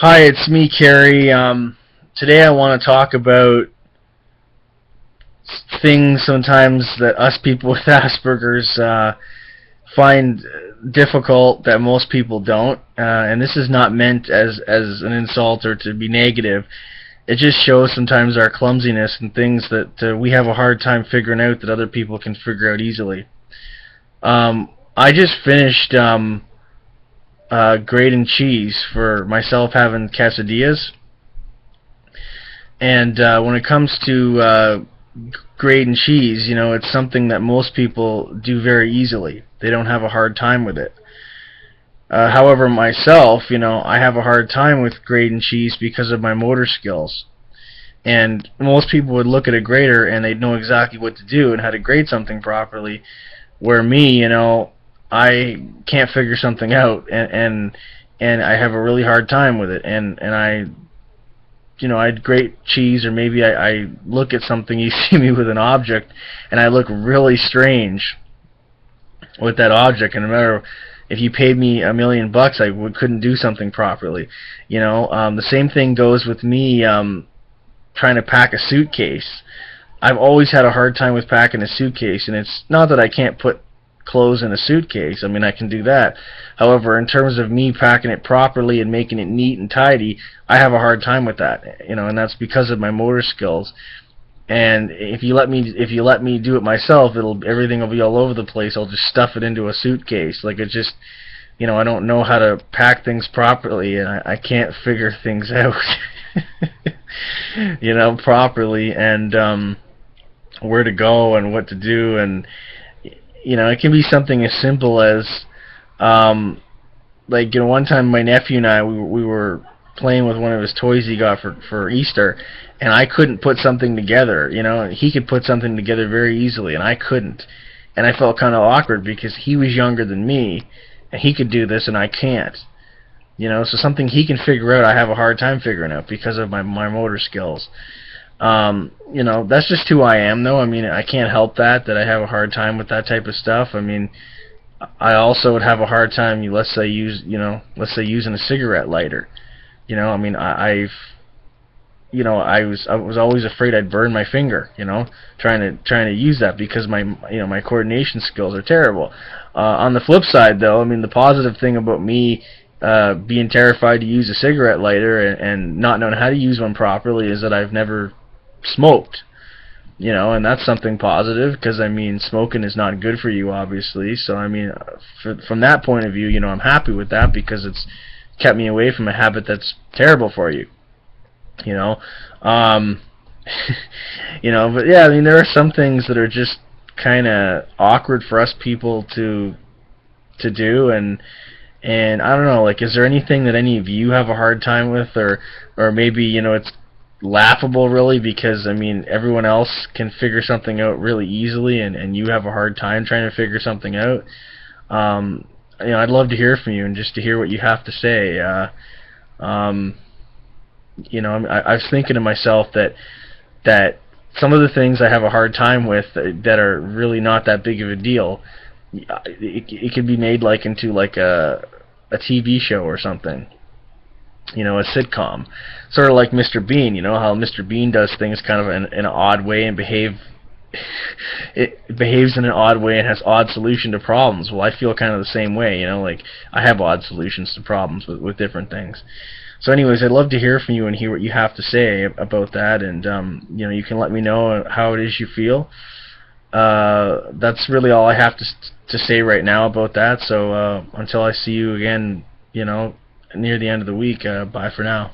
Hi, it's me, Carrie. Today I want to talk about things sometimes that us people with Asperger's find difficult that most people don't. And this is not meant as an insult or to be negative. It just shows sometimes our clumsiness and things that we have a hard time figuring out that other people can figure out easily. I just finished grating cheese for myself having quesadillas. And when it comes to grating cheese, it's something that most people do very easily. They don't have a hard time with it. However, myself, I have a hard time with grating cheese because of my motor skills. And most people would look at a grater and they'd know exactly what to do and how to grate something properly. Where me, I can't figure something out, and I have a really hard time with it. And I'd grate cheese, or maybe I look at something, you see me with an object, and I look really strange with that object. And no matter if you paid me $1 million, couldn't do something properly. The same thing goes with me trying to pack a suitcase. I've always had a hard time with packing a suitcase, and it's not that I can't put clothes in a suitcase. I mean, I can do that. However, in terms of me packing it properly and making it neat and tidy, I have a hard time with that. And that's because of my motor skills. And if you let me do it myself, everything will be all over the place. I'll just stuff it into a suitcase. Like, it just, I don't know how to pack things properly, and I can't figure things out, properly, and where to go and what to do. And it can be something as simple as, one time my nephew and I, we were playing with one of his toys he got for Easter, and I couldn't put something together. He could put something together very easily, and I couldn't. And I felt kind of awkward because he was younger than me, and he could do this, and I can't. So something he can figure out, I have a hard time figuring out because of my motor skills. That's just who I am, though. I mean, I can't help that I have a hard time with that type of stuff. I mean, I also would have a hard time, let's say using a cigarette lighter. I mean, I was always afraid I'd burn my finger, trying to use that because my coordination skills are terrible. On the flip side, though, I mean, the positive thing about me being terrified to use a cigarette lighter and not knowing how to use one properly is that I've never smoked, and that's something positive, because I mean, smoking is not good for you, obviously. So I mean, from that point of view, I'm happy with that because it's kept me away from a habit that's terrible for you. But yeah, I mean, there are some things that are just kind of awkward for us people to do, and I don't know, like, is there anything that any of you have a hard time with, or maybe it's laughable, really, because I mean, everyone else can figure something out really easily, and you have a hard time trying to figure something out. I'd love to hear from you and just to hear what you have to say. I was thinking to myself that some of the things I have a hard time with that are really not that big of a deal, it could be made into a TV show or something. A sitcom, sort of like Mr. Bean. How Mr. Bean does things kind of in an odd way and behaves in an odd way and has odd solution to problems. Well, I feel kind of the same way. Like, I have odd solutions to problems with different things. So anyways, I'd love to hear from you and hear what you have to say about that, and you can let me know how it is you feel. That's really all I have to say right now about that. So until I see you again, near the end of the week, bye for now.